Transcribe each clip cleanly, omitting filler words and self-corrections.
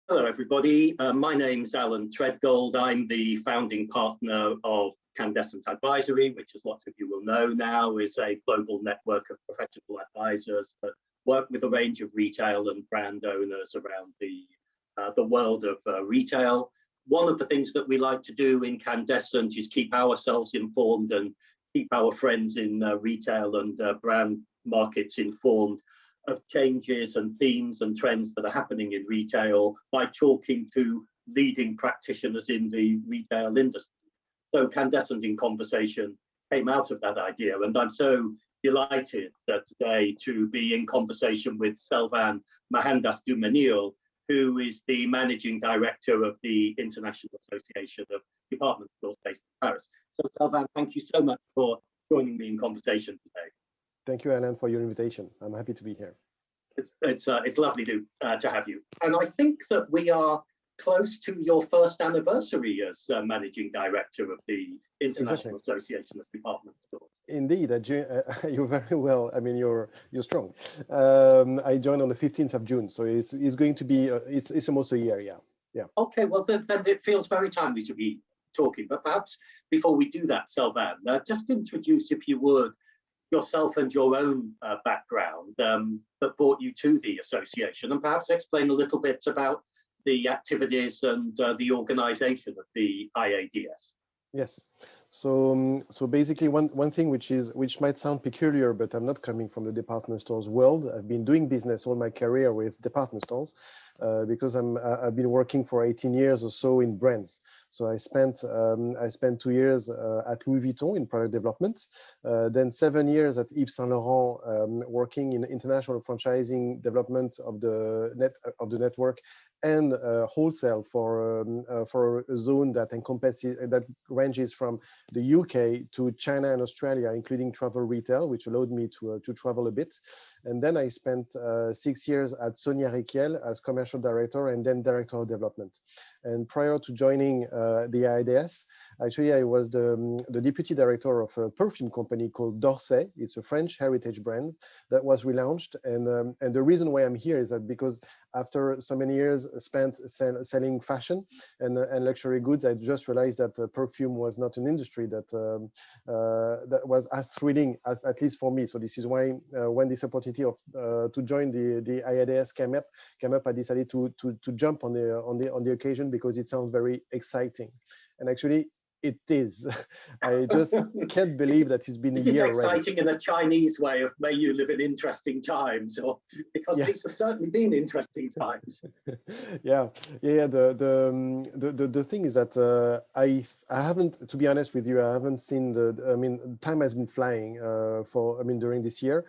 Hello, everybody. My name's Alan Treadgold. I'm the founding partner of Candezent Advisory, which, as lots of you will know now, is a global network of professional advisors that work with a range of retail and brand owners around the world of retail. One of the things that we like to do in Candezent is keep ourselves informed and keep our friends in retail and brand markets informed of changes and themes and trends that are happening in retail by talking to leading practitioners in the retail industry. So Candezent in Conversation came out of that idea, and I'm so delighted today to be in conversation with Selvane Mohandas du Ménil, who is the Managing Director of the International Association of Department Stores based in Paris. So Selvane, thank you so much for joining me in conversation today. Thank you, Alan, for your invitation. I'm happy to be here. It's lovely to have you. And I think that we are close to your first anniversary as Managing Director of the International Association of Department Stores. Indeed, you're very well. I mean, you're strong. I joined on the 15th of June, so it's going to be it's almost a year. Yeah. Okay, well then it feels very timely to be talking. But perhaps before we do that, Selvane, just introduce, if you would, yourself and your own background that brought you to the association, and perhaps explain a little bit about the activities and the organization of the IADS. Yes. So basically one thing which might sound peculiar, but I'm not coming from the department stores world. I've been doing business all my career with department stores because I've been working for 18 years or so in brands. So I spent 2 years at Louis Vuitton in product development, then 7 years at Yves Saint Laurent working in international franchising development of the network and wholesale for a zone that encompasses that ranges from the UK to China and Australia, including travel retail, which allowed me to travel a bit. And then I spent 6 years at Sonia Rykiel as commercial director and then director of development. And prior to joining the IADS, actually I was the deputy director of a perfume company called D'Orsay. It's a French heritage brand that was relaunched. And the reason why I'm here is that because after so many years spent selling fashion and luxury goods, I just realized that perfume was not an industry that was as thrilling as, at least for me. So this is why when this opportunity to join the IADS came up, I decided to jump on the occasion because it sounds very exciting, and actually it is. I just can't believe that it's been a year already. It's exciting in a Chinese way of may you live in interesting times, or because these have certainly been interesting times. Yeah. The thing is that I haven't, to be honest with you, I haven't seen time has been flying during this year.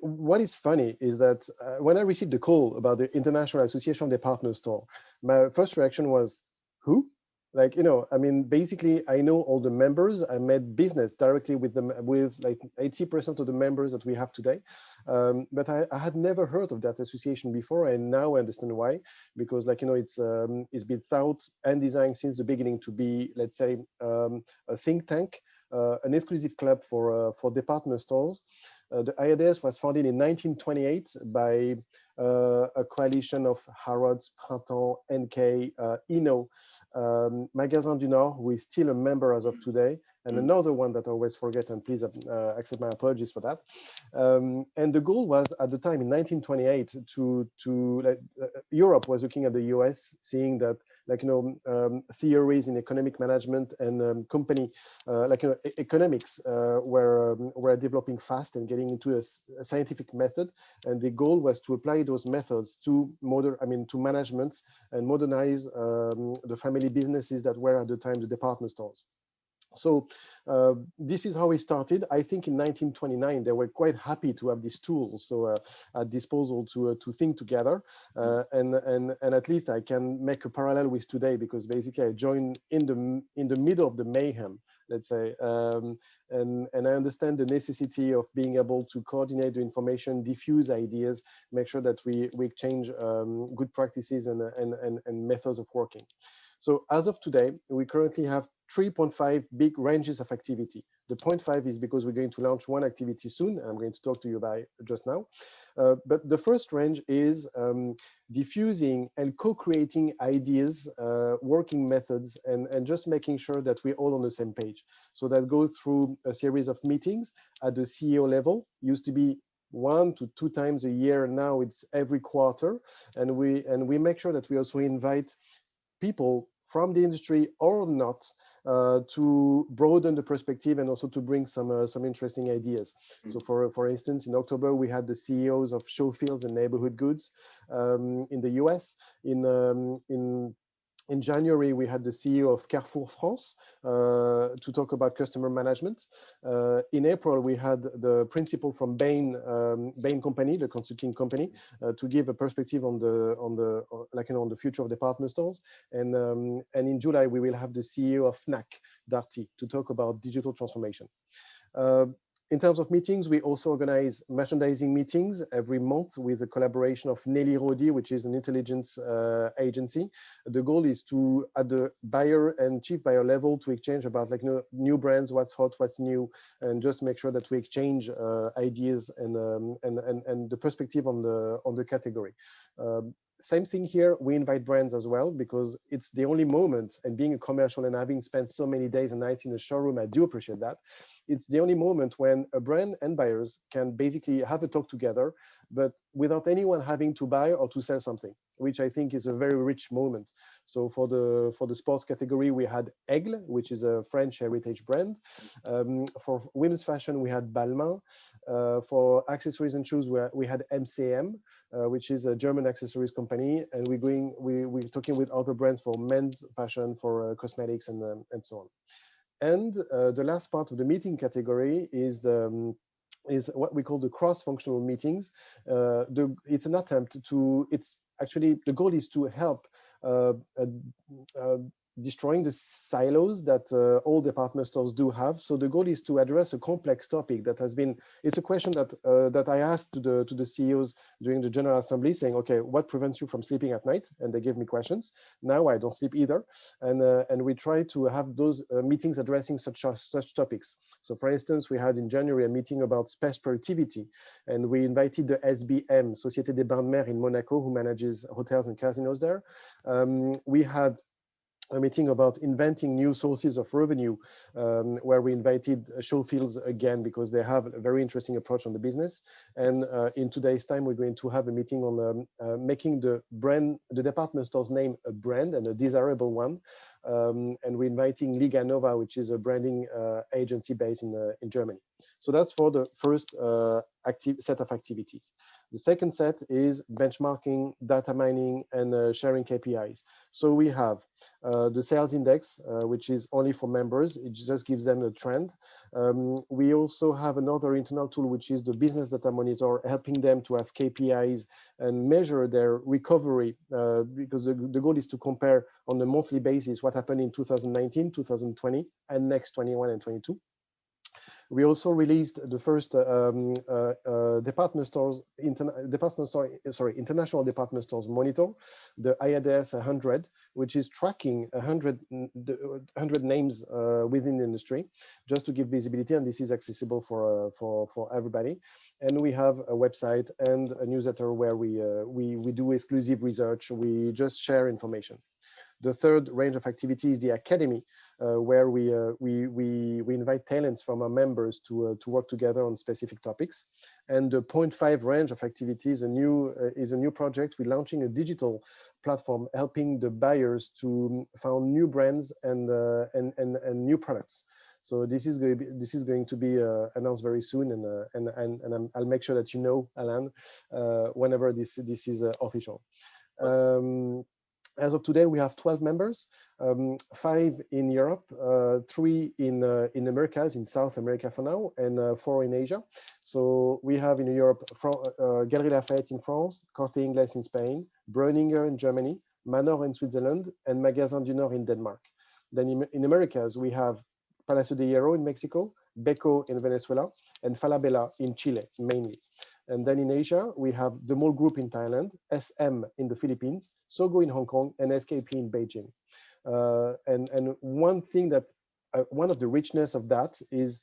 What is funny is that when I received the call about the International Association of Department Store, my first reaction was, who? Basically, I know all the members. I made business directly with them, with like 80% of the members that we have today. But I had never heard of that association before, and now I understand why. Because, it's been thought and designed since the beginning to be, let's say, a think tank, an exclusive club for department stores. The IADS was founded in 1928 by a coalition of Harrods, Printemps, NK, Inno, Magasin du Nord, who is still a member as of today, and another one that I always forget, and please accept my apologies for that. And the goal was at the time in 1928 Europe was looking at the US, seeing that theories in economic management and economics were developing fast and getting into a scientific method, and the goal was to apply those methods to management and modernize the family businesses that were at the time the department stores. So this is how we started. I think in 1929 they were quite happy to have these tools at disposal to think together, and at least I can make a parallel with today, because basically I joined in the middle of the mayhem, let's say, and I understand the necessity of being able to coordinate the information, diffuse ideas, make sure that we exchange good practices and methods of working. So as of today, we currently have 3.5 big ranges of activity. The 0.5 is because we're going to launch one activity soon. I'm going to talk to you about just now. But the first range is diffusing and co-creating ideas, working methods, and just making sure that we're all on the same page. So that goes through a series of meetings at the CEO level. Used to be 1 to 2 times a year. Now it's every quarter. And we make sure that we also invite people from the industry or not to broaden the perspective and also to bring some interesting ideas. So for instance, in October, we had the CEOs of Showfields and Neighborhood Goods in the US. In January, we had the CEO of Carrefour France to talk about customer management. In April, we had the principal from Bain Company, the consulting company, to give a perspective on the future of department stores. And in July, we will have the CEO of Fnac Darty to talk about digital transformation. In terms of meetings, we also organize merchandising meetings every month with the collaboration of Nelly Rodi, which is an intelligence agency. The goal is to, at the buyer and chief buyer level, to exchange about new brands, what's hot, what's new, and just make sure that we exchange ideas and the perspective on the category. Same thing here, we invite brands as well, because it's the only moment, and being a commercial and having spent so many days and nights in the showroom, I do appreciate that. It's the only moment when a brand and buyers can basically have a talk together, but without anyone having to buy or to sell something, which I think is a very rich moment. So for the sports category, we had Aigle, which is a French heritage brand. For women's fashion, we had Balmain. For accessories and shoes, we had MCM, which is a German accessories company, and we're talking with other brands for men's fashion, for cosmetics, and so on. And the last part of the meeting category is what we call the cross-functional meetings. It's an attempt to. It's actually the goal is to help destroying the silos that all department stores do have. So the goal is to address a complex topic that has been. It's a question that I asked to the CEOs during the General Assembly, saying, okay, what prevents you from sleeping at night? And they gave me questions. Now I don't sleep either, and we try to have those meetings addressing such topics. So for instance, we had in January a meeting about space productivity, and we invited the SBM, Société des Bains de Mer in Monaco, who manages hotels and casinos there. We had a meeting about inventing new sources of revenue, where we invited Showfields again, because they have a very interesting approach on the business. And in today's time, we're going to have a meeting on making the department store's name a brand and a desirable one. And we're inviting Liga Nova, which is a branding agency based in Germany. So that's for the first set of activities. The second set is benchmarking, data mining, and sharing KPIs. So we have the sales index, which is only for members. It just gives them a trend. We also have another internal tool, which is the business data monitor, helping them to have KPIs and measure their recovery, because the goal is to compare on a monthly basis what happened in 2019, 2020, and next 21 and 22. We also released the first international department stores monitor, the IADS 100, which is tracking 100 names within the industry, just to give visibility, and this is accessible for everybody. And we have a website and a newsletter where we do exclusive research. We just share information. The third range of activity is the academy, where we invite talents from our members to work together on specific topics. And the 0.5 range of activities is a new project. We're launching a digital platform helping the buyers to find new brands and new products. So this is going to be announced very soon, and I'll make sure that you know, Alan, whenever this is official. As of today, we have 12 members, 5 in Europe, 3 in Americas, in South America for now, and 4 in Asia. So we have in Europe, Galeries Lafayette in France, Corte Inglés in Spain, Breuninger in Germany, Manor in Switzerland, and Magasin du Nord in Denmark. Then in Americas, we have Palacio de Hierro in Mexico, Beko in Venezuela, and Falabella in Chile, mainly. And then in Asia, we have the Mall Group in Thailand, SM in the Philippines, Sogo in Hong Kong, and SKP in Beijing. And one thing that one of the richness of that is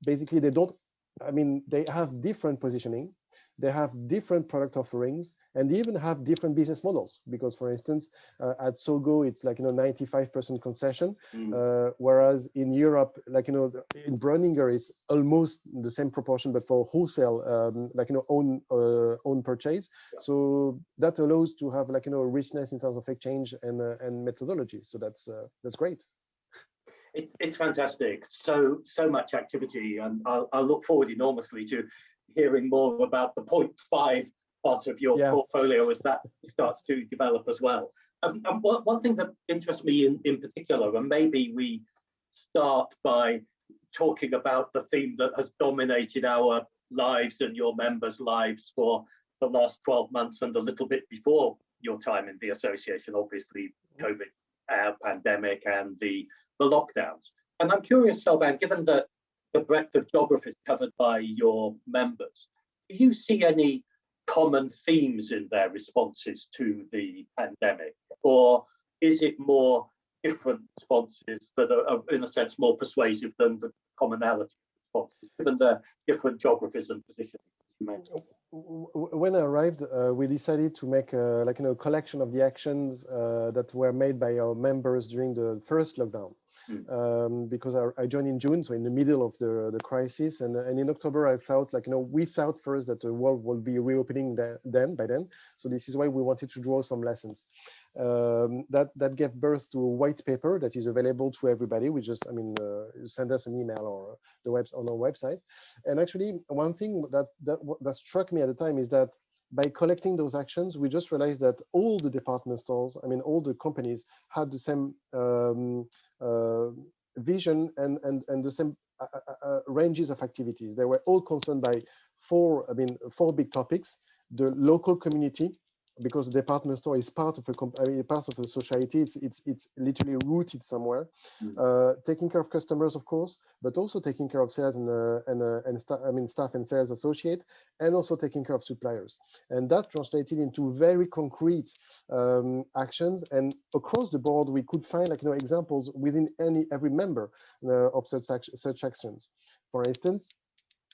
basically they have different positioning, they have different product offerings, and they even have different business models. Because, for instance, at Sogo, it's 95% concession, whereas in Europe, in Breuninger, it's almost the same proportion, but for wholesale, own purchase. So that allows to have richness in terms of exchange and methodology. So that's great. It's fantastic. So much activity, and I'll look forward enormously to hearing more about the 0.5 part of your portfolio as that starts to develop as well. And one thing that interests me in particular, and maybe we start by talking about the theme that has dominated our lives and your members' lives for the last 12 months and a little bit before your time in the association, obviously COVID pandemic and the lockdowns. And I'm curious, Selvane, given the breadth of geographies covered by your members, do you see any common themes in their responses to the pandemic? Or is it more different responses that are in a sense more persuasive than the commonality of responses, given the different geographies and positions you mentioned? When I arrived, we decided to make a collection of the actions that were made by our members during the first lockdown. Because I joined in June, so in the middle of the crisis, and in October I thought we thought first that the world will be reopening by then. So this is why we wanted to draw some lessons. That gave birth to a white paper that is available to everybody. We just send us an email or on our website. And actually, one thing that struck me at the time is that by collecting those actions, we just realized that all the department stores, all the companies had the same vision and the same ranges of activities. They were all concerned by four big topics: the local community, because the department store is part of a society. It's literally rooted somewhere. Taking care of customers, of course, but also taking care of sales and staff and sales associate, and also taking care of suppliers. And that translated into very concrete actions. And across the board, we could find examples within every member of such actions. For instance,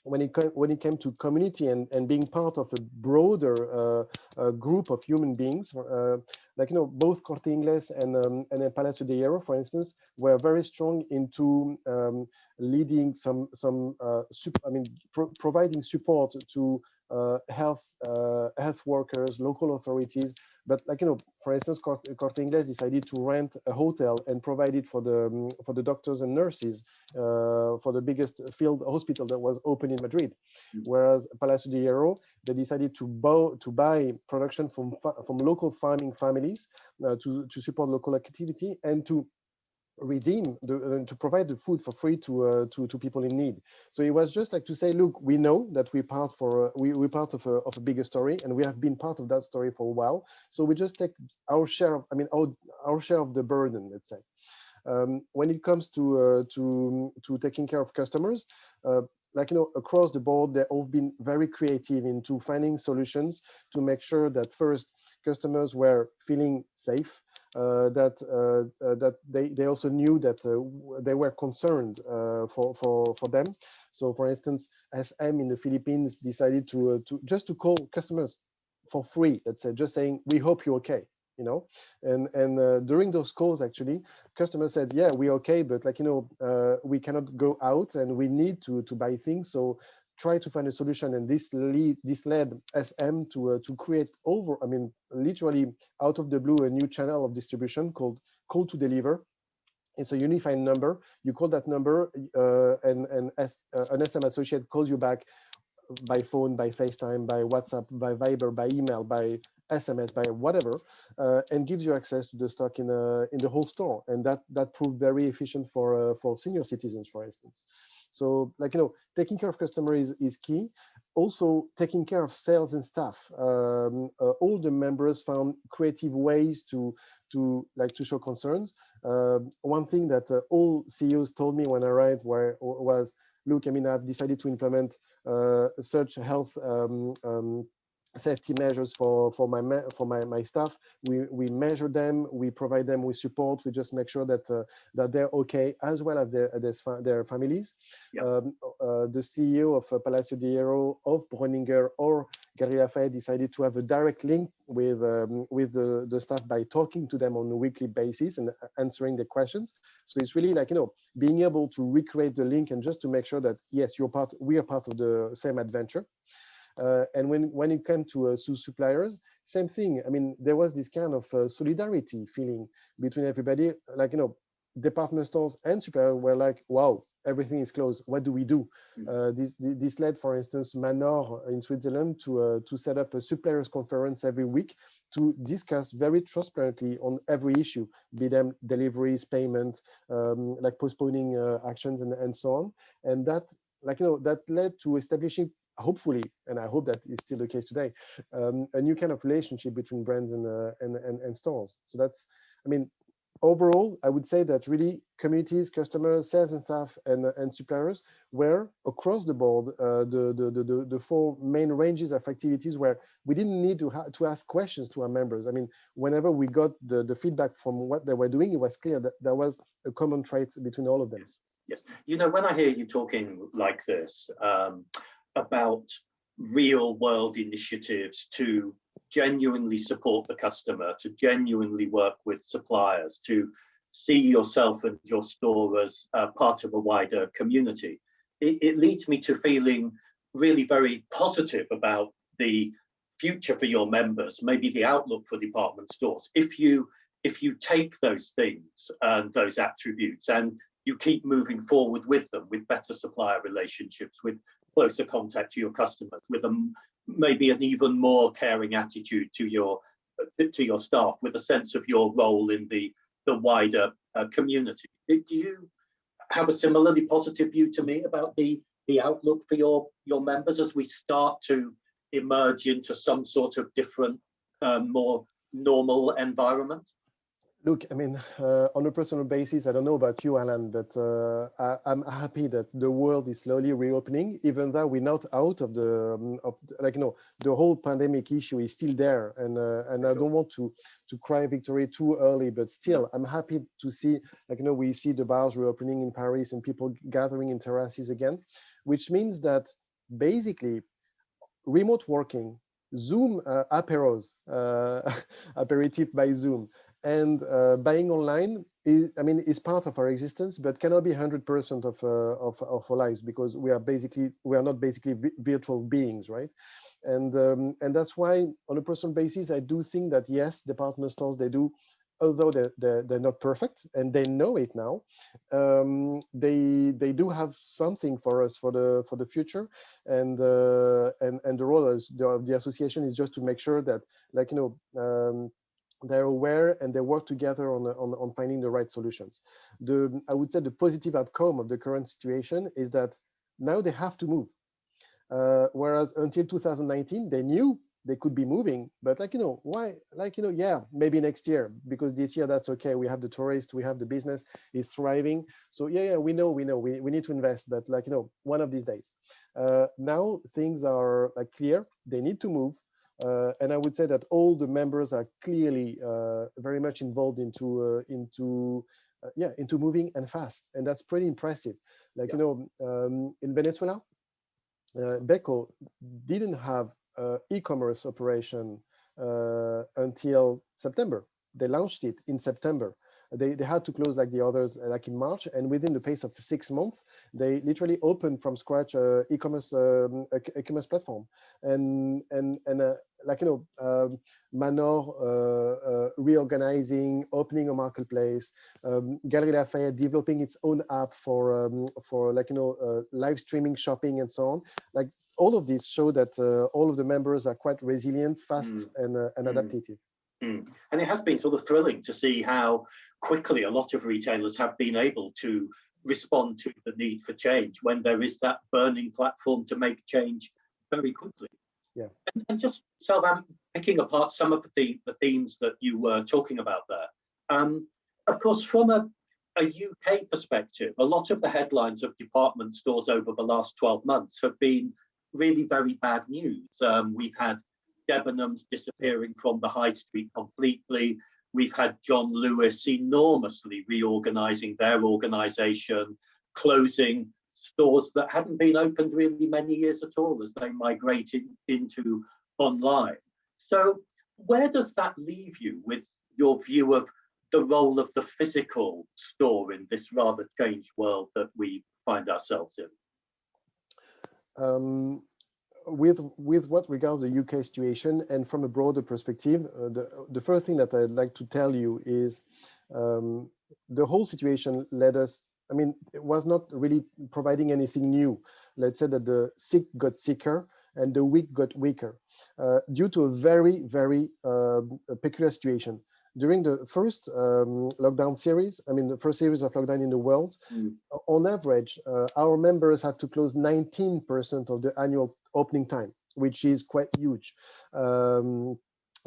when it came to community and being part of a broader group of human beings, both Corte Inglés and Palacio de Hierro, for instance, were very strong into leading providing support to health workers, local authorities. But for instance, Corte Inglés decided to rent a hotel and provide it for the doctors and nurses for the biggest field hospital that was open in Madrid. Whereas Palacio de Hierro, they decided to buy production from local farming families to support local activity and to to provide the food for free to people in need. So it was just to say, look, we know that we're part of a bigger story, and we have been part of that story for a while. So we just take our share of, our share of the burden, let's say. When it comes to taking care of customers, across the board, they've all been very creative into finding solutions to make sure that first customers were feeling safe, that they also knew that they were concerned for them. So, for instance, SM in the Philippines decided to just to call customers for free. Let's say, just saying, "We hope you're okay." And during those calls, actually, customers said, "Yeah, we're okay, but we cannot go out and we need to buy things. So try to find a solution." And this led SM to create literally out of the blue, a new channel of distribution called Call to Deliver. It's a unified number. You call that number, and an SM associate calls you back by phone, by FaceTime, by WhatsApp, by Viber, by email, by SMS, by whatever, and gives you access to the stock in the whole store. And that proved very efficient for senior citizens, for instance. So, taking care of customers is key. Also, taking care of sales and staff. All the members found creative ways to show concerns. One thing that all CEOs told me when I arrived was, look, I've decided to implement such health safety measures for my staff. We measure them, we provide them with support, we just make sure that that they're okay, as well as their families. Yep. The CEO of Palacio de Hierro, of Breuninger, or Galeries Lafayette decided to have a direct link with the staff by talking to them on a weekly basis and answering the questions. So it's really like, you know, being able to recreate the link and just to make sure that yes, we are part of the same adventure. And when it came to suppliers, same thing. I mean, there was this kind of solidarity feeling between everybody. Like, you know, department stores and suppliers were like, wow, everything is closed. What do we do? This led, for instance, Manor in Switzerland to set up a suppliers conference every week to discuss very transparently on every issue, be them deliveries, payment, like postponing actions and so on. And that, like, you know, that led to establishing, hopefully, and I hope that is still the case today, a new kind of relationship between brands and stores. So that's, I mean, overall, I would say that really communities, customers, sales and staff, and suppliers were across the board the four main ranges of activities where we didn't need to ask questions to our members. I mean, whenever we got the feedback from what they were doing, it was clear that there was a common trait between all of them. Yes. You know, when I hear you talking like this, about real world initiatives to genuinely support the customer, to genuinely work with suppliers, to see yourself and your store as part of a wider community, it leads me to feeling really very positive about the future for your members, maybe the outlook for department stores. If you take those things and those attributes and you keep moving forward with them, with better supplier relationships, with closer contact to your customers, with maybe an even more caring attitude to your staff, with a sense of your role in the wider community. Do you have a similarly positive view to me about the outlook for your members as we start to emerge into some sort of different, more normal environment? Look, I mean, on a personal basis, I don't know about you, Alan, but I'm happy that the world is slowly reopening, even though we're not out of like, you know, the whole pandemic issue is still there, and I don't want to cry victory too early, but still, I'm happy to see, like, you know, we see the bars reopening in Paris and people gathering in terraces again, which means that basically remote working, Zoom aperos, aperitif by Zoom, and buying online is part of our existence, but cannot be 100% of our lives, because we are not basically virtual beings, right? And that's why, on a personal basis, I do think that yes, department stores, they do, although they're not perfect and they know it now, they do have something for us for the future, and the role of the association is just to make sure that, like, you know, they're aware and they work together on finding the right solutions. I would say the positive outcome of the current situation is that now they have to move, whereas until 2019 they knew they could be moving, but, like, you know, why, like, you know, yeah, maybe next year, because this year that's okay, we have the tourists, we have the business is thriving, so yeah, we need to invest, but, like, you know, one of these days. Now things are like clear, they need to move, and I would say that all the members are clearly very much involved into moving, and fast, and that's pretty impressive. Like, you know, in Venezuela, Beko didn't have e-commerce operation until September. They launched it in September. They had to close like the others, like in March, and within the pace of 6 months, they literally opened from scratch e-commerce platform, and like, you know, Manor reorganizing, opening a marketplace, Galeries Lafayette developing its own app for like, you know, live streaming shopping and so on. Like, all of these show that all of the members are quite resilient, fast, and adaptive. And it has been sort of thrilling to see how quickly a lot of retailers have been able to respond to the need for change when there is that burning platform to make change very quickly. Yeah. And just, Selvane, picking apart some of the themes that you were talking about there. Of course, from a UK perspective, a lot of the headlines of department stores over the last 12 months have been really very bad news. We've had Debenhams disappearing from the high street completely. We've had John Lewis enormously reorganizing their organization, closing stores that hadn't been opened really many years at all as they migrated into online. So where does that leave you with your view of the role of the physical store in this rather changed world that we find ourselves in? With what regards the UK situation and from a broader perspective, the first thing that I'd like to tell you is the whole situation led us, I mean, it was not really providing anything new. Let's say that the sick got sicker and the weak got weaker due to a very, very peculiar situation. During the first lockdown series, I mean, the first series of lockdown in the world, on average, our members had to close 19% of the annual opening time, which is quite huge.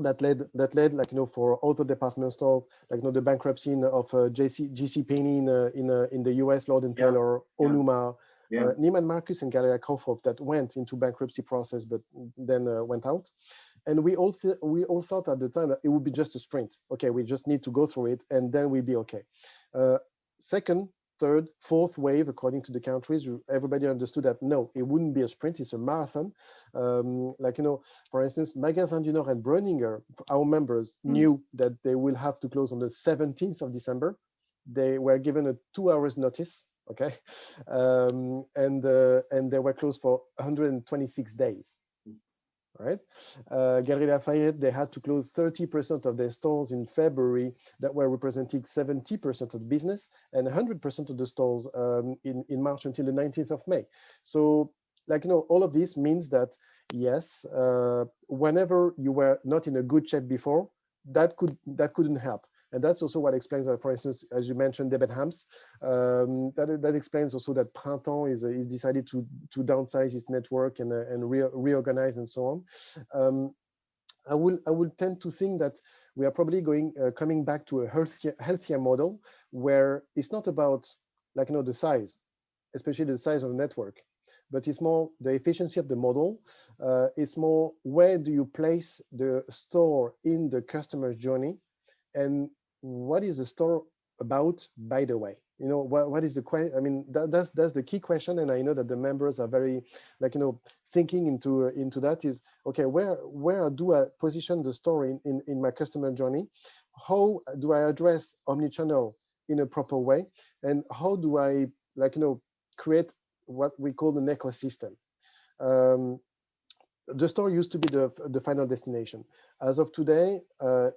That led, like, you know, for auto department stores, like, you know, the bankruptcy of JC Penney in the US, Lord and Taylor, Onuma, Neiman Marcus and Galleria Kaufhof that went into bankruptcy process, but then went out. And we all thought at the time that it would be just a sprint. Okay, we just need to go through it and then we'll be okay. Second, third, fourth wave, according to the countries, everybody understood that no, it wouldn't be a sprint, it's a marathon. Like, you know, for instance, Magasin du Nord and Breuninger, our members knew that they will have to close on the 17th of December. They were given a 2 hours notice, okay? And they were closed for 126 days. Right, Galeries Lafayette, they had to close 30% of their stores in February that were representing 70% of the business and 100% of the stores in March until the 19th of May. So, like, you know, all of this means that, yes, whenever you were not in a good shape before, that couldn't help. And that's also what explains, for instance, as you mentioned, Debenhams. That explains also that Printemps is decided to downsize its network and reorganize and so on. I will tend to think that we are probably coming back to a healthier model where it's not about, like, you know, the size, especially the size of the network, but it's more the efficiency of the model. It's more where do you place the store in the customer's journey, and what is the store about, by the way? You know, what is the question? I mean, that's the key question, and I know that the members are very, like, you know, thinking into that is, okay, where do I position the store in my customer journey? How do I address omnichannel in a proper way? And how do I, like, you know, create what we call an ecosystem? The store used to be the final destination. As of today,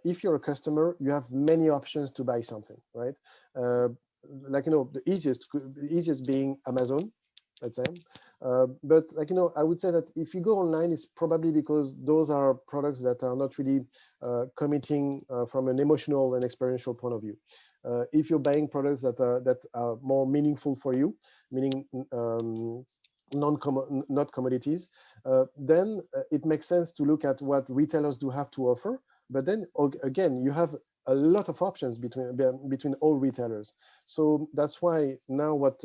if you're a customer, you have many options to buy something, right? Like, you know, the easiest being Amazon, let's say. But, like, you know, I would say that if you go online, it's probably because those are products that are not really committing from an emotional and experiential point of view. If you're buying products that are more meaningful for you, meaning not commodities, then it makes sense to look at what retailers do have to offer. But then again, you have a lot of options between all retailers. So that's why now what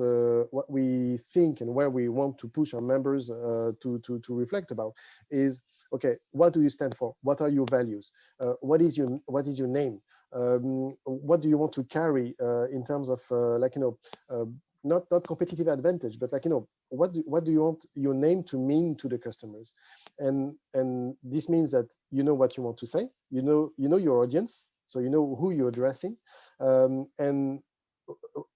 we think and where we want to push our members to reflect about is, okay, what do you stand for? What are your values? What is your name? What do you want to carry in terms of like, you know, not competitive advantage, but, like, you know, what do you want your name to mean to the customers? And this means that you know what you want to say, you know your audience, so you know who you're addressing, and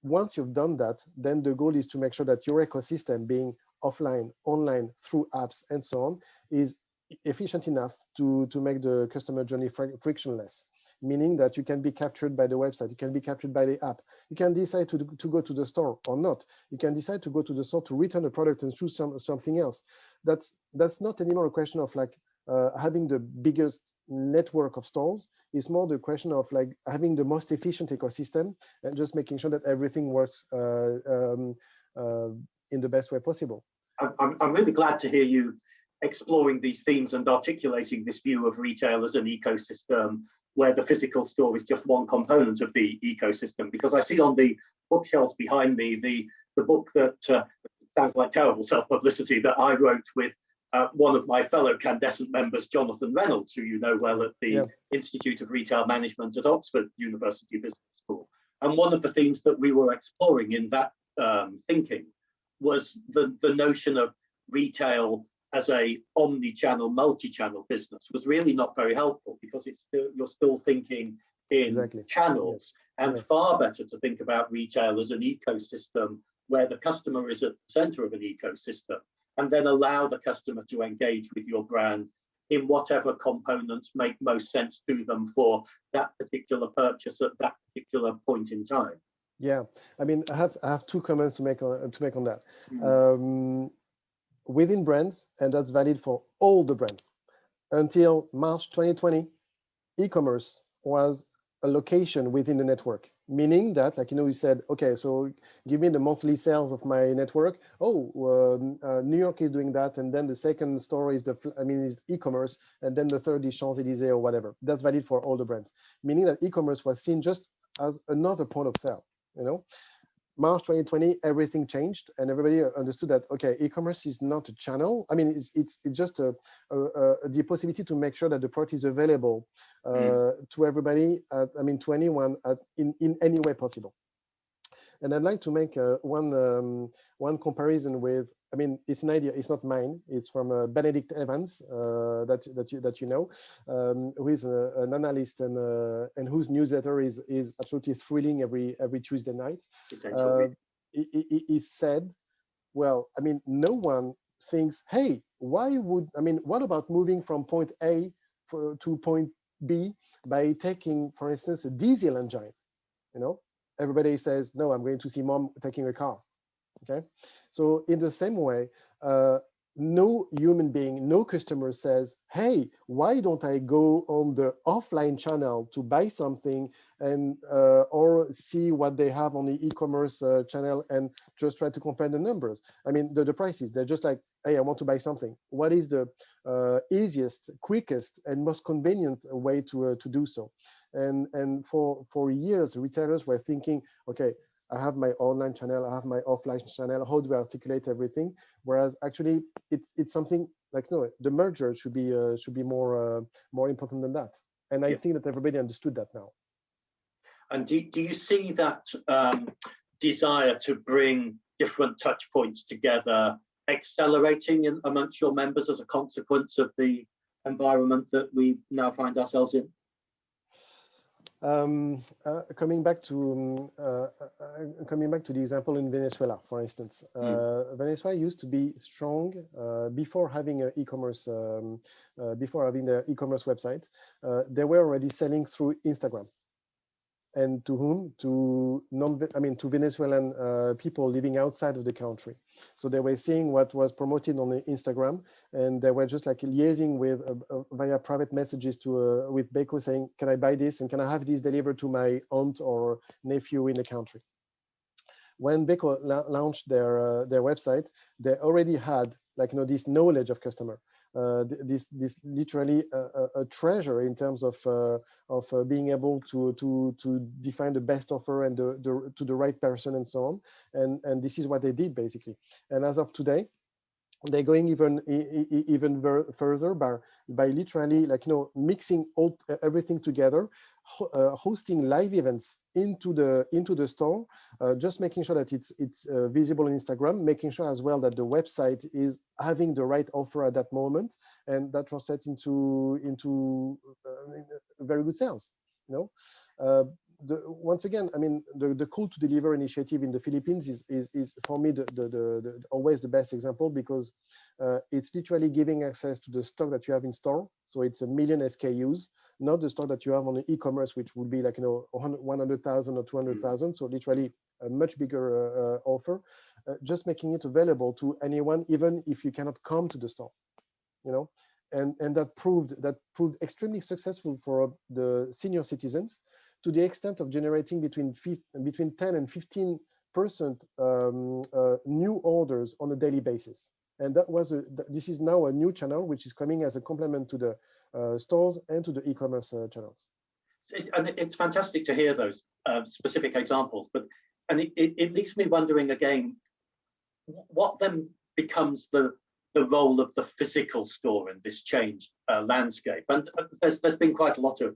once you've done that, then the goal is to make sure that your ecosystem, being offline, online, through apps and so on, is efficient enough to make the customer journey frictionless, meaning that you can be captured by the website, you can be captured by the app, you can decide to go to the store or not, you can decide to go to the store to return a product and choose something else. That's not anymore a question of, like, having the biggest network of stores. It's more the question of, like, having the most efficient ecosystem and just making sure that everything works in the best way possible. I'm really glad to hear you exploring these themes and articulating this view of retail as an ecosystem where the physical store is just one component of the ecosystem. Because I see on the bookshelves behind me the book that sounds like terrible self-publicity that I wrote with one of my fellow Candezent members, Jonathan Reynolds, who you know well at the Yeah. Institute of Retail Management at Oxford University Business School. And one of the themes that we were exploring in that thinking was the notion of retail as a omni-channel, multi-channel business was really not very helpful, because you're still thinking in channels, and far better to think about retail as an ecosystem where the customer is at the center of an ecosystem, and then allow the customer to engage with your brand in whatever components make most sense to them for that particular purchase at that particular point in time. Yeah, I mean, I have two comments to make on that. Within brands, and that's valid for all the brands, until March 2020, e-commerce was a location within the network, meaning that, like, we said, okay, so give me the monthly sales of my network. New York is doing that, and then the second store is is e-commerce, and then the third is Champs-Élysées or whatever. That's valid for all the brands, meaning that e-commerce was seen just as another point of sale. March 2020, everything changed, and everybody understood that, okay, e-commerce is not a channel. I mean, it's just the possibility to make sure that the product is available to everybody, to anyone in any way possible. And I'd like to make one comparison with, it's an idea, it's not mine, it's from Benedict Evans, that you know, who is an analyst and whose newsletter is absolutely thrilling every Tuesday night. He said, well, no one thinks, hey, what about moving from point A to point B by taking, for instance, a diesel engine, Everybody says, no, I'm going to see mom taking a car, okay? So in the same way, no human being, no customer says, hey, why don't I go on the offline channel to buy something and or see what they have on the e-commerce channel and just try to compare the numbers? The prices, they're just like, hey, I want to buy something. What is the easiest, quickest, and most convenient way to do so? And for years, retailers were thinking, okay, I have my online channel, I have my offline channel, how do I articulate everything? Whereas actually it's something like, no, the merger should be more important than that. And I think that everybody understood that now. And do you see that desire to bring different touch points together accelerating amongst your members as a consequence of the environment that we now find ourselves in? Coming back to the example in Venezuela, for instance, Venezuela used to be strong before having an e-commerce, before having the e-commerce website. They were already selling through Instagram. And to whom? To Venezuelan people living outside of the country. So they were seeing what was promoted on the Instagram, and they were just like liaising with via private messages to with Beko, saying, "Can I buy this? And can I have this delivered to my aunt or nephew in the country?" When Beko launched their website, they already had this knowledge of customer. This literally a treasure in terms of being able to define the best offer and to the right person and so on, and this is what they did basically. And as of today, they're going even further by literally mixing everything together, hosting live events into the store, just making sure that it's visible on Instagram, making sure as well that the website is having the right offer at that moment, and that translates into very good sales. Once again, the call to deliver initiative in the Philippines is for me always the best example, because it's literally giving access to the stock that you have in store. So it's 1 million SKUs, not the stock that you have on the e-commerce, which would be 100,000 or 200,000. So literally a much bigger offer, just making it available to anyone, even if you cannot come to the store, and that proved extremely successful for the senior citizens, to the extent of generating between 10 and 15% new orders on a daily basis. And this is now a new channel which is coming as a complement to the stores and to the e-commerce channels. And it's fantastic to hear those specific examples, and it leaves me wondering again, what then becomes the the role of the physical store in this changed landscape. And there's been quite a lot of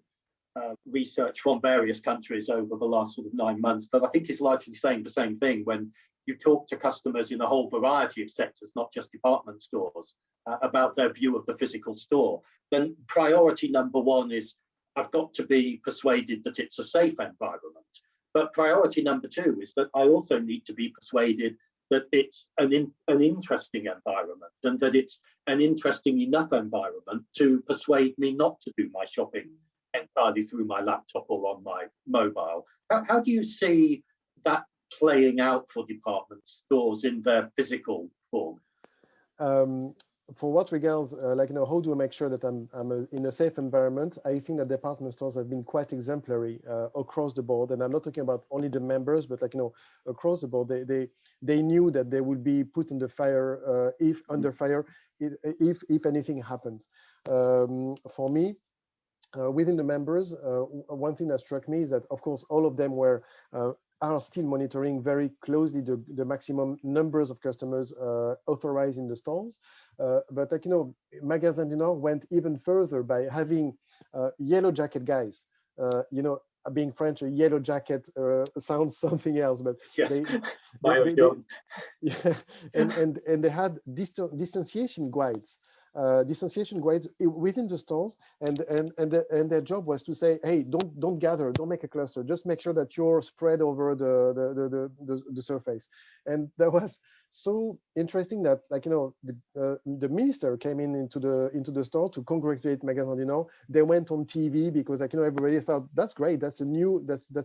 research from various countries over the last sort of 9 months that I think is largely saying the same thing. When you talk to customers in a whole variety of sectors, not just department stores, about their view of the physical store, then priority number one is I've got to be persuaded that it's a safe environment. But priority number two is that I also need to be persuaded that it's an interesting environment, and that it's an interesting enough environment to persuade me not to do my shopping entirely through my laptop or on my mobile. How do you see that playing out for department stores in their physical form? For what regards, how do I make sure that I'm in a safe environment? I think that department stores have been quite exemplary across the board, and I'm not talking about only the members, but across the board, they knew that they would be put in the fire if anything happened. For me, within the members, one thing that struck me is that, of course, all of them are still monitoring very closely the maximum numbers of customers authorized in the stores. But Magasin du Nord went even further by having yellow jacket guys. Being French, a yellow jacket sounds something else, but yes, and they had distanciation guides. Within the stores, and their job was to say, hey, don't gather, don't make a cluster, just make sure that you're spread over the surface. And that was so interesting that the minister came into the store to congratulate Magasin du Nord. They went on TV because everybody thought that's great, that's a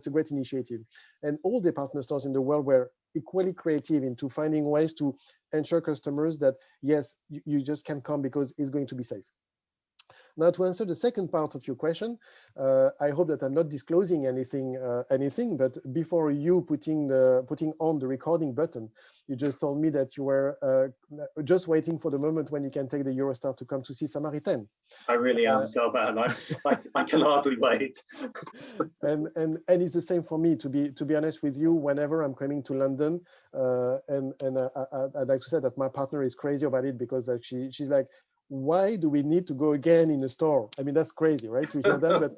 great initiative. And all department stores in the world were equally creative into finding ways to ensure customers that yes, you just can come because it's going to be safe. Now, to answer the second part of your question, I hope that I'm not disclosing anything. But before you putting on the recording button, you just told me that you were just waiting for the moment when you can take the Eurostar to come to see Samaritaine. I really am, Selvane. I can hardly wait. and it's the same for me. To be honest with you, whenever I'm coming to London, I'd like to say that my partner is crazy about it, because she's like, why do we need to go again in a store? I mean, that's crazy, right? To hear that, but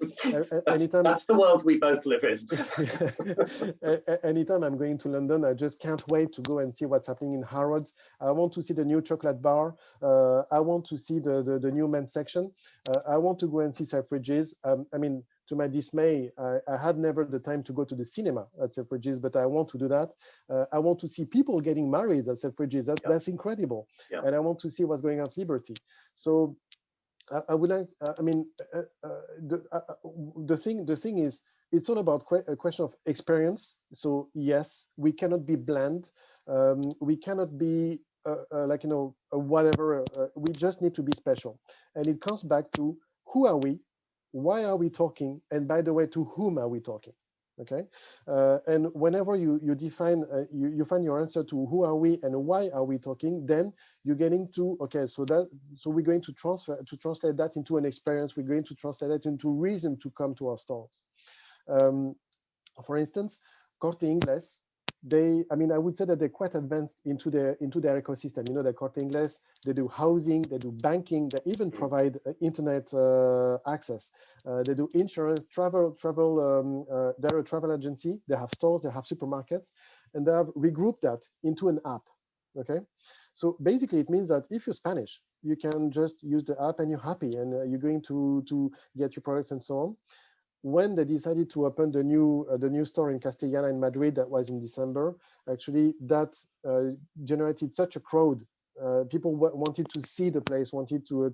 anytime that's the world we both live in. Anytime I'm going to London, I just can't wait to go and see what's happening in Harrods. I want to see the new chocolate bar. I want to see the new men's section. I want to go and see Selfridges. I mean, to my dismay, I had never the time to go to the cinema at Selfridges, but I want to do that. I want to see people getting married at Selfridges. That's incredible. Yeah. And I want to see what's going on at Liberty. So I would like, the thing is, it's all about a question of experience. So yes, we cannot be bland. We cannot be whatever. We just need to be special. And it comes back to, who are we? Why are we talking? And by the way, to whom are we talking? Okay. And whenever you define, you find your answer to who are we and why are we talking, then you're getting to, okay, so we're going to translate that into an experience. We're going to translate that into reason to come to our stores. For instance, Corte Inglés, I would say that they're quite advanced into their ecosystem. The Corte Inglés, they do housing, they do banking, they even provide internet access. They do insurance, travel. They're a travel agency. They have stores, they have supermarkets, and they have regrouped that into an app. Okay, so basically it means that if you're Spanish, you can just use the app and you're happy, and you're going to get your products and so on. When they decided to open the new store in Castellana in Madrid, that was in December, actually that generated such a crowd. People wanted to see the place, wanted to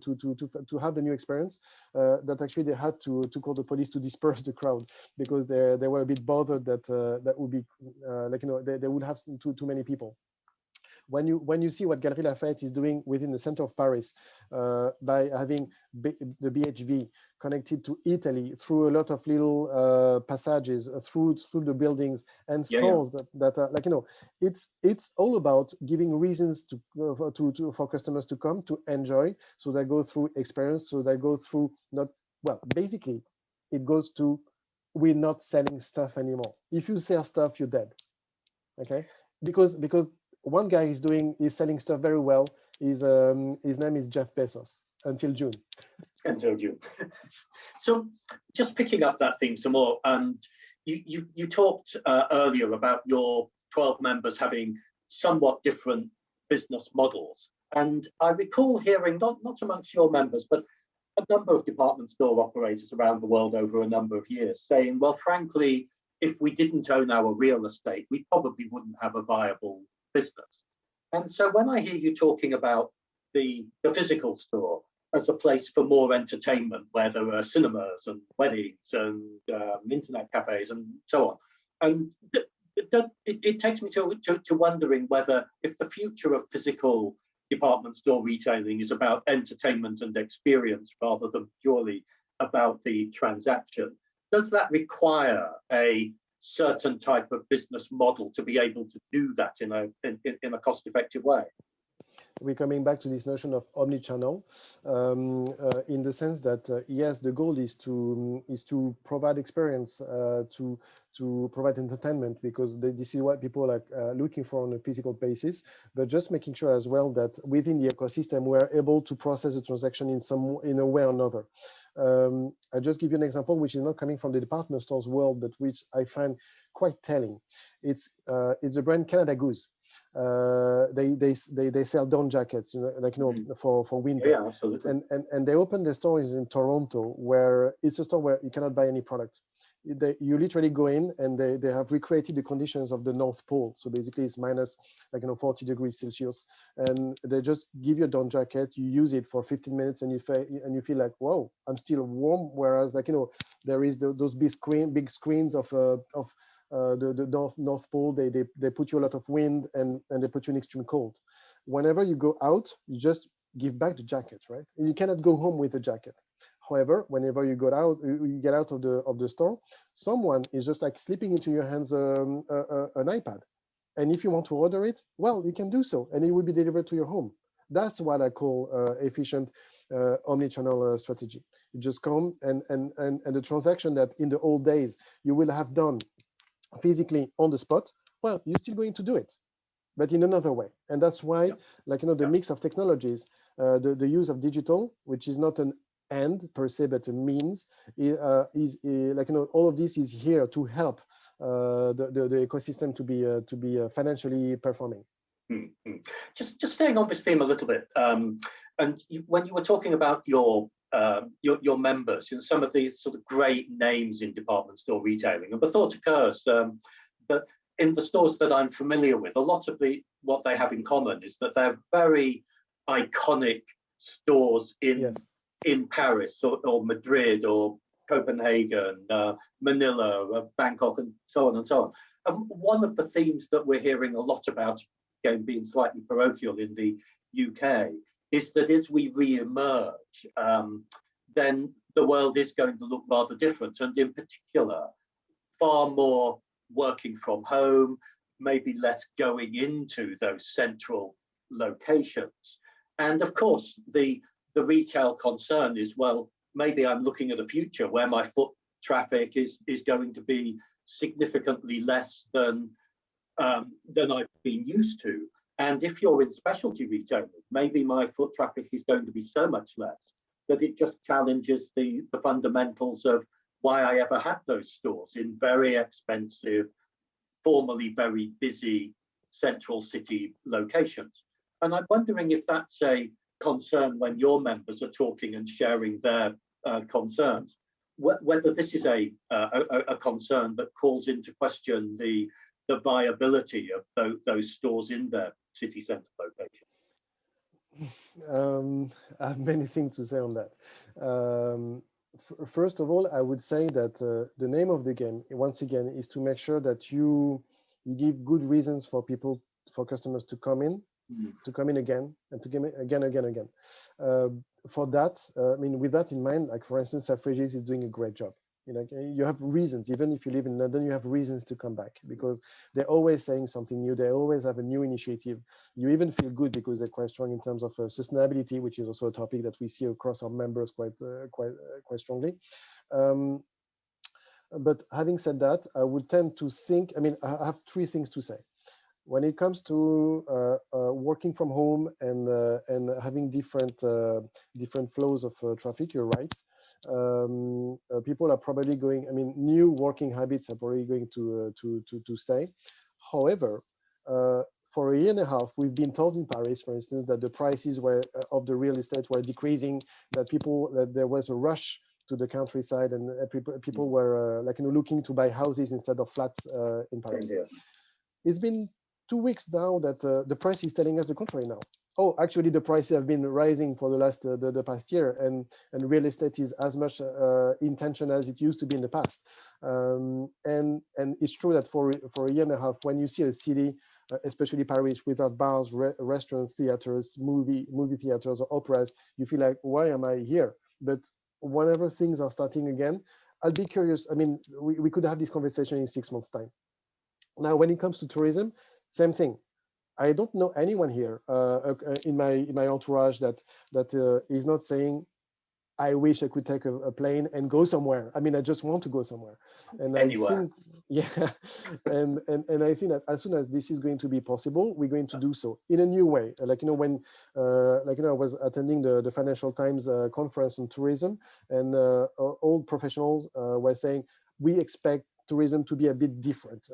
have the new experience, that actually they had to call the police to disperse the crowd, because they were a bit bothered that would be they would have too many people. When you see what Galeries Lafayette is doing within the center of Paris, by having the BHV connected to Italy through a lot of little passages through the buildings and stores that are it's all about giving reasons for customers to come to enjoy. So they go through experience. So they go through basically it goes to, we're not selling stuff anymore. If you sell stuff, you're dead. Okay, because one guy is selling stuff very well. His name is Jeff Bezos until June. Until June. So just picking up that theme some more, you talked earlier about your 12 members having somewhat different business models. And I recall hearing, not amongst your members, but a number of department store operators around the world over a number of years saying, well, frankly, if we didn't own our real estate, we probably wouldn't have a viable business. And so when I hear you talking about the physical store as a place for more entertainment, where there are cinemas and weddings and internet cafes and so on, and it takes me to wondering whether, if the future of physical department store retailing is about entertainment and experience rather than purely about the transaction, does that require a certain type of business model to be able to do that in a cost-effective way? We're coming back to this notion of omni-channel, in the sense that yes, the goal is to provide experience, to provide entertainment, because this is what people are looking for on a physical basis. But just making sure as well that within the ecosystem we're able to process a transaction in a way or another. I'll just give you an example, which is not coming from the department stores world, but which I find quite telling. It's the brand Canada Goose. They sell down jackets, for winter. Yeah, absolutely. And they open the stores in Toronto, where it's a store where you cannot buy any product. You literally go in, and they have recreated the conditions of the North Pole. So basically it's minus 40 degrees Celsius, and they just give you a down jacket. You use it for 15 minutes, and you feel like, wow, I'm still warm. Whereas there is those big screens of the North Pole. They put you a lot of wind, and they put you in extreme cold. Whenever you go out, you just give back the jacket, right? And you cannot go home with the jacket. However, whenever you get out of the store, someone is just slipping into your hands an iPad, and if you want to order it, well, you can do so, and it will be delivered to your home. That's what I call efficient omni-channel strategy. You just come and the transaction that in the old days you will have done physically on the spot, well, you're still going to do it, but in another way. And that's why, the mix of technologies, the use of digital, which is not an end per se, but a means, is all of this is here to help the ecosystem to be financially performing. Mm-hmm. Just staying on this theme a little bit, when you were talking about your members, some of these sort of great names in department store retailing, and the thought occurs that in the stores that I'm familiar with, a lot of what they have in common is that they're very iconic stores in Paris or Madrid or Copenhagen, Manila, Bangkok, and so on and so on. And one of the themes that we're hearing a lot about, again being slightly parochial in the UK, is that as we re-emerge, then the world is going to look rather different, and in particular, far more working from home, maybe less going into those central locations. And of course, the retail concern is, well, maybe I'm looking at a future where my foot traffic is going to be significantly less than I've been used to. And if you're in specialty retailing, maybe my foot traffic is going to be so much less that it just challenges the fundamentals of why I ever had those stores in very expensive, formerly very busy central city locations. And I'm wondering if that's a concern when your members are talking and sharing their concerns, whether this is a concern that calls into question the viability of those stores in their city centre location. I have many things to say on that. First of all, I would say that the name of the game, once again, is to make sure that you give good reasons for customers to come in, to come in again, and to come in again. For that, with that in mind, for instance, Selfridges is doing a great job. You have reasons, even if you live in London, you have reasons to come back because they're always saying something new. They always have a new initiative. You even feel good because they're quite strong in terms of sustainability, which is also a topic that we see across our members quite strongly. But having said that, I would tend to think, I have three things to say. when it comes to working from home and having different flows of traffic, you're right. People are probably going. I mean, new working habits are probably going to stay. However, for a year and a half, we've been told in Paris, for instance, that the prices were of the real estate were decreasing. That there was a rush to the countryside, and people were looking to buy houses instead of flats in Paris. Yeah. It's been 2 weeks now that the price is telling us the contrary now. Oh, actually, the prices have been rising for the past year, and real estate is as much in tension as it used to be in the past. And it's true that for a year and a half, when you see a city, especially Paris, without bars, restaurants, theaters, movie theaters, or operas, you feel like, why am I here? But whenever things are starting again, I'll be curious. I mean, we could have this conversation in 6 months' time. Now, when it comes to tourism, same thing. I don't know anyone here in my entourage that is not saying, I wish I could take a plane and go somewhere. I mean, I just want to go somewhere. And Anywhere. I think, yeah, and I think that as soon as this is going to be possible, we're going to do so in a new way. When I was attending the Financial Times conference on tourism, and all professionals were saying, we expect tourism to be a bit different.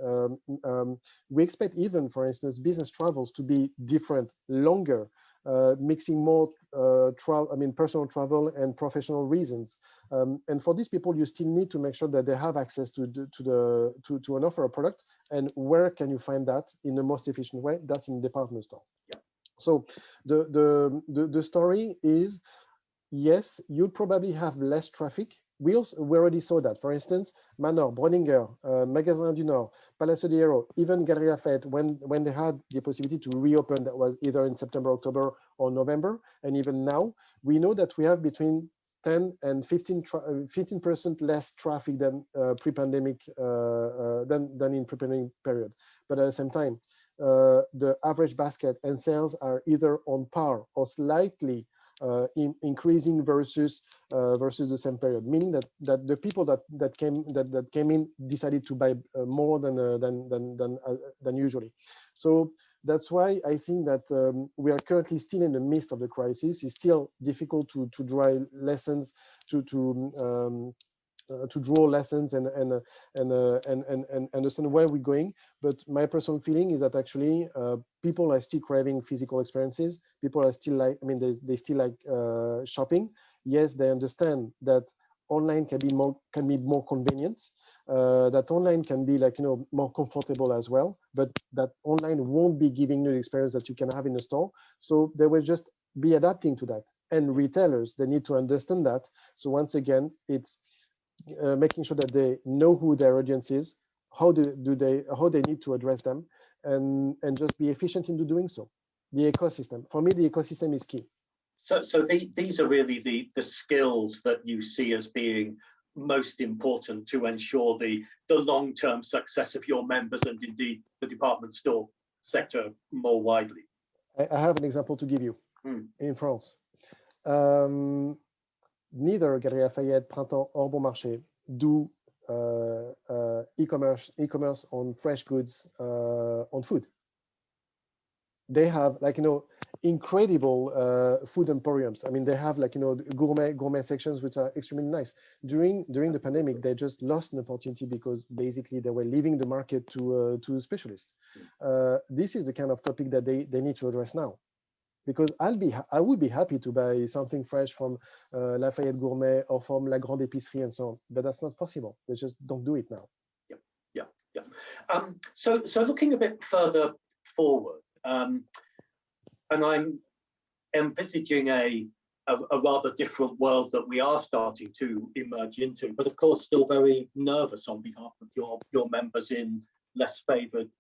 We expect even, for instance, business travels to be different, longer, mixing more personal travel and professional reasons. And for these people, you still need to make sure that they have access to an offer a product. And where can you find that in the most efficient way? That's in department store. Yeah. So the story is, yes, you'll probably have less traffic. We already saw that. For instance, Manor, Breuninger, Magasin du Nord, Palacio de Hierro, even Galeries Lafayette, when they had the possibility to reopen, that was either in September, October, or November, and even now, we know that we have between 10 and 15% less traffic than pre-pandemic, than in pre-pandemic period. But at the same time, the average basket and sales are either on par or slightly increasing versus the same period, meaning that the people that came in decided to buy more than usually. So that's why I think that we are currently still in the midst of the crisis. It's still difficult to draw lessons, to draw lessons and understand where we're going. But my personal feeling is that actually people are still craving physical experiences. People are still they still like shopping. Yes, they understand that online can be more convenient, that online can be more comfortable as well, but that online won't be giving you the experience that you can have in the store. So they will just be adapting to that. And retailers, they need to understand that. So once again, it's making sure that they know who their audience is, how they need to address them, and just be efficient in doing so. The ecosystem, for me, the ecosystem is key. So these are really the skills that you see as being most important to ensure the long-term success of your members and indeed the department store sector more widely. I have an example to give you. In France. Neither Galeries Lafayette, Printemps, or Bon Marché do e-commerce on fresh goods, on food. They have incredible food emporiums. I mean, they have gourmet sections which are extremely nice. During the pandemic, they just lost an opportunity because basically they were leaving the market to specialists. This is the kind of topic that they need to address now. Because I would be happy to buy something fresh from Lafayette Gourmet or from La Grande Épicerie and so on, but that's not possible. They just don't do it now. Yeah. So looking a bit further forward, and I'm envisaging a rather different world that we are starting to emerge into, but of course still very nervous on behalf of your members in less favoured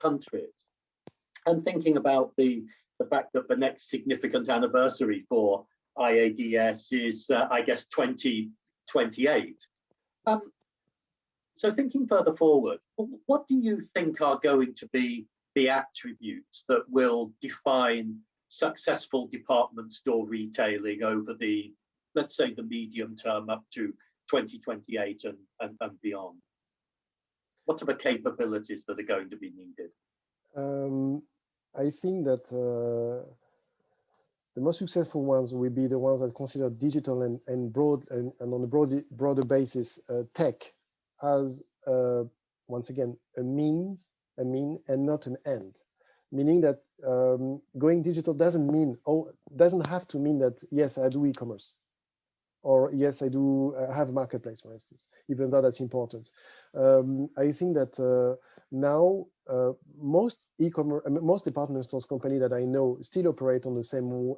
countries. And thinking about the fact that the next significant anniversary for IADS is, I guess, 2028. So thinking further forward, what do you think are going to be the attributes that will define successful department store retailing over the, let's say, the medium term up to 2028 and beyond? What are the capabilities that are going to be needed? I think that the most successful ones will be the ones that consider digital and broad and on a broader basis tech as once again a mean and not an end. Meaning that going digital doesn't have to mean that yes, I do e-commerce, or yes, I do have a marketplace, for instance, even though that's important. I think that now most e-commerce, most department stores company that I know still operate on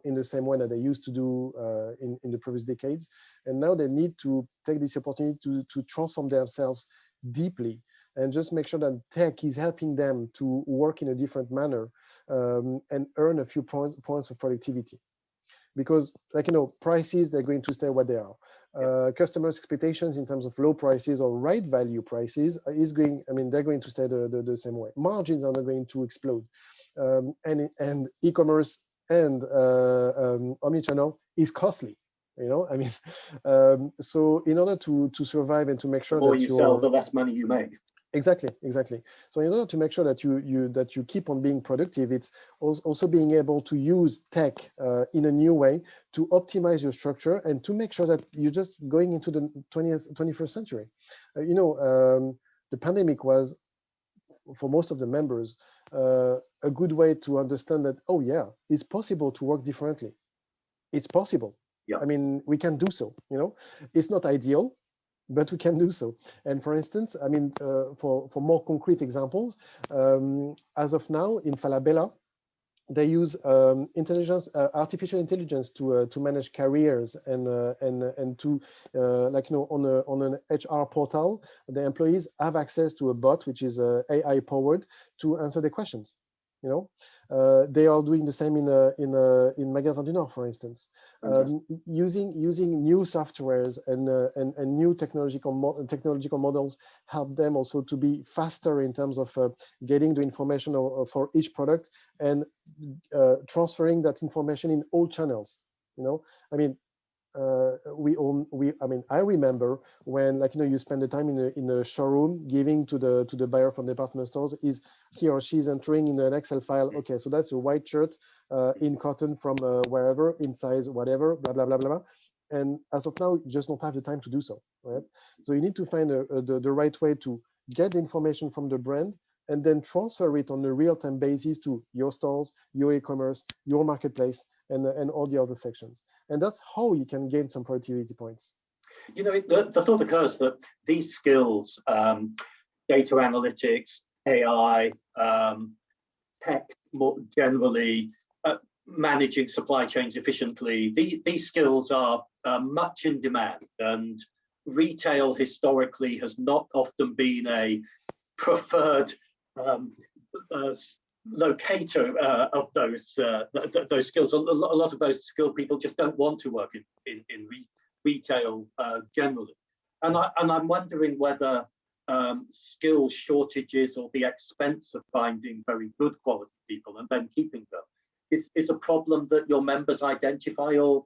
in the same way that they used to do in the previous decades, and now they need to take this opportunity to transform themselves deeply and just make sure that tech is helping them to work in a different manner and earn a few points of productivity. Because, like, prices, they're going to stay what they are. Customers' expectations in terms of low prices or right value prices they're going to stay the same way. Margins are not going to explode. And e-commerce and omnichannel is costly. So in order to survive and to make sure the more that you sell, the less money you make. Exactly. So in order to make sure that you keep on being productive, it's also being able to use tech in a new way to optimize your structure and to make sure that you're just going into the 21st century. The pandemic was, for most of the members, a good way to understand that, oh yeah, it's possible to work differently. It's possible. Yeah. I mean, we can do so. It's not ideal, but we can do so. And for instance, for more concrete examples, as of now in Falabella, they use artificial intelligence to manage careers and to on an HR portal, the employees have access to a bot which is AI powered to answer their questions. They are doing the same in Magasin du Nord, for instance, using new softwares and new technological models help them also to be faster in terms of getting the information for each product and transferring that information in all channels. I remember when, you spend the time in a showroom giving to the buyer from department stores, is he or she is entering in an Excel file. Okay, so that's a white shirt in cotton from wherever, in size whatever, blah blah blah blah. And as of now, you just don't have the time to do so, right? So you need to find the right way to get the information from the brand and then transfer it on a real-time basis to your stores, your e-commerce, your marketplace, and all the other sections. And that's how you can gain some productivity points. The thought occurs that these skills, data analytics, AI, tech more generally, managing supply chains efficiently, these skills are much in demand, and retail historically has not often been a preferred locator of those skills. A lot of those skilled people just don't want to work in retail generally, and I'm wondering whether skill shortages or the expense of finding very good quality people and then keeping them is a problem that your members identify, or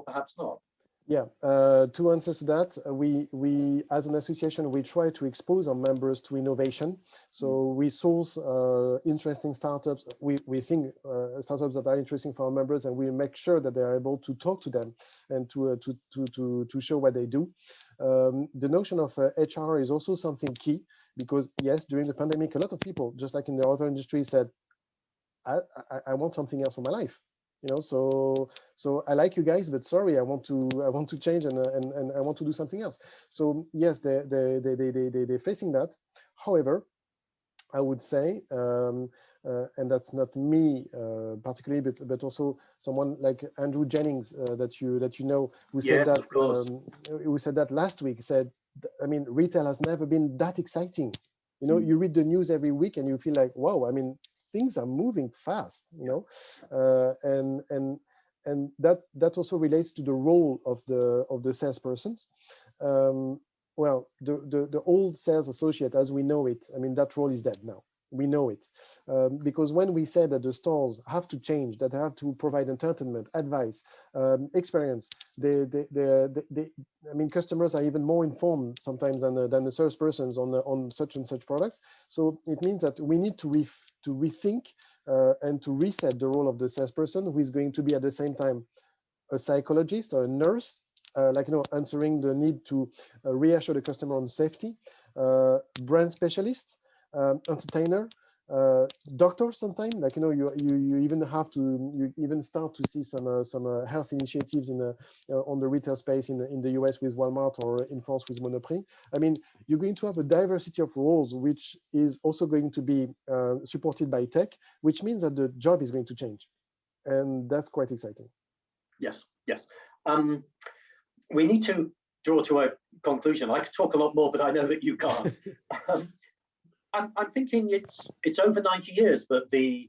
perhaps not. Yeah, two answers to that. We as an association, we try to expose our members to innovation. So we source interesting startups. We think startups that are interesting for our members, and we make sure that they are able to talk to them and to show what they do. The notion of HR is also something key, because yes, during the pandemic, a lot of people, just like in the other industry, said, I want something else for my life. So I like you guys, but sorry, I want to change and I want to do something else. So yes, they're facing that. However, I would say, and that's not me particularly, but also someone like Andrew Jennings that you know, who said yes, that of course. Who said that last week. Said, retail has never been that exciting. You read the news every week and you feel like, wow, things are moving fast, and that also relates to the role of the salespersons. Well, the old sales associate, as we know it, that role is dead now. we know it. Because when we say that the stores have to change, that they have to provide entertainment, advice, experience, I mean, customers are even more informed sometimes than the salespersons on such and such products. So it means that we need to rethink and to reset the role of the salesperson, who is going to be at the same time a psychologist or a nurse, like, you know, answering the need to reassure the customer on safety, brand specialist, entertainer, doctor. Sometimes, like, you know, you even have to, you even start to see some health initiatives on the retail space in the US with Walmart, or in France with Monoprix. I mean, you're going to have a diversity of roles, which is also going to be supported by tech, which means that the job is going to change, and that's quite exciting. Yes, yes. We need to draw to a conclusion. I could talk a lot more, but I know that you can't. I'm thinking it's over 90 years that the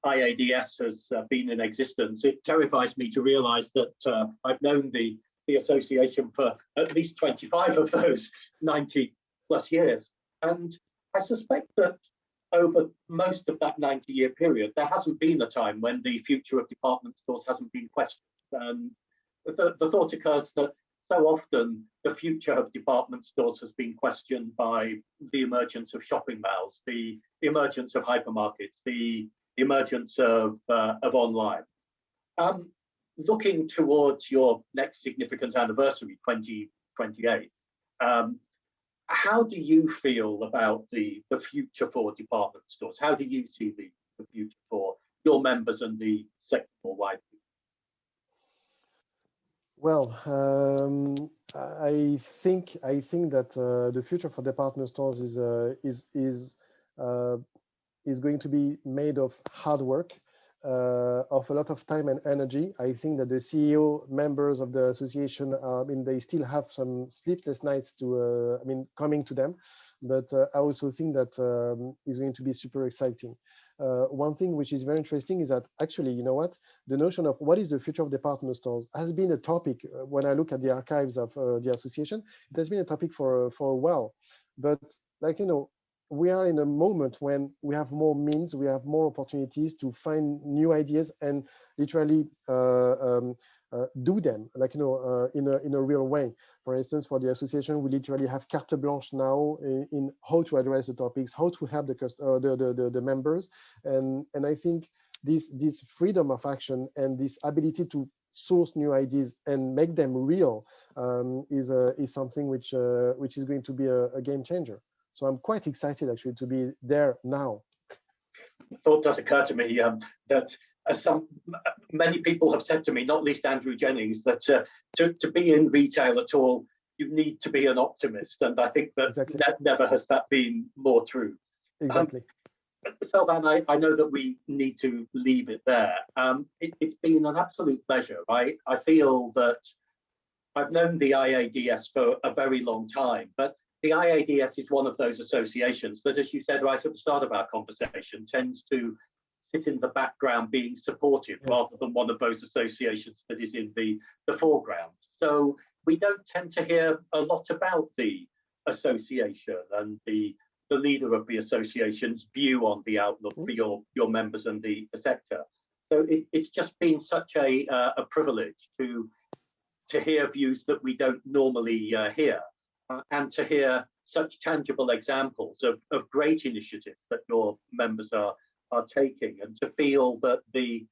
IADS has been in existence. It terrifies me to realize that I've known the association for at least 25 of those 90 plus years. And I suspect that over most of that 90-year period, there hasn't been a time when the future of department stores hasn't been questioned. The thought occurs that so often the future of department stores has been questioned by the emergence of shopping malls, the emergence of hypermarkets, the emergence of online. Looking towards your next significant anniversary, 2028, how do you feel about the future for department stores? How do you see the future for your members and the sector more widely? Well, I think that the future for department stores is going to be made of hard work, of a lot of time and energy. I think that the CEO members of the association, I mean, they still have some sleepless nights to, I mean, coming to them, but I also think that is going to be super exciting. One thing which is very interesting is that actually, you know what, the notion of what is the future of department stores has been a topic. When I look at the archives of the association, it has been a topic for a while. But, like, you know, we are in a moment when we have more means, we have more opportunities to find new ideas and literally do them, like, you know, in a real way. For instance, for the association, we literally have carte blanche now in how to address the topics, how to help the members, and I think this freedom of action and this ability to source new ideas and make them real is something which is going to be a game changer. So I'm quite excited actually to be there now. The thought does occur to me that many people have said to me, not least Andrew Jennings, that to be in retail at all, you need to be an optimist. And I think that exactly. Never has that been more true. Exactly. Selvane, I know that we need to leave it there. It's been an absolute pleasure. I feel that I've known the IADS for a very long time, but the IADS is one of those associations that, as you said right at the start of our conversation, tends to sit in the background being supportive, yes, rather than one of those associations that is in the foreground. So we don't tend to hear a lot about the association and the leader of the association's view on the outlook for your members and the sector. So it's just been such a privilege to hear views that we don't normally hear. And to hear such tangible examples of great initiatives that your members are taking, and to feel that the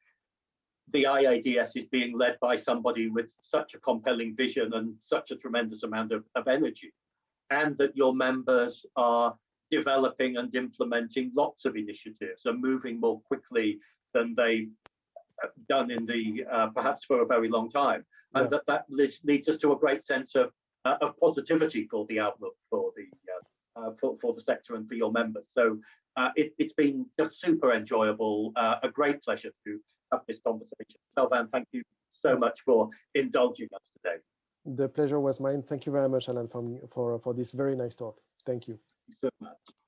IADS is being led by somebody with such a compelling vision and such a tremendous amount of energy, and that your members are developing and implementing lots of initiatives and moving more quickly than they've done in the perhaps for a very long time, and that leads us to a great sense of positivity for the outlook for the sector and for your members. So it's been just super enjoyable, a great pleasure to have this conversation. Selvane, thank you so much for indulging us today. The pleasure was mine. Thank you very much, Alan, for this very nice talk. Thank you. Thank you so much.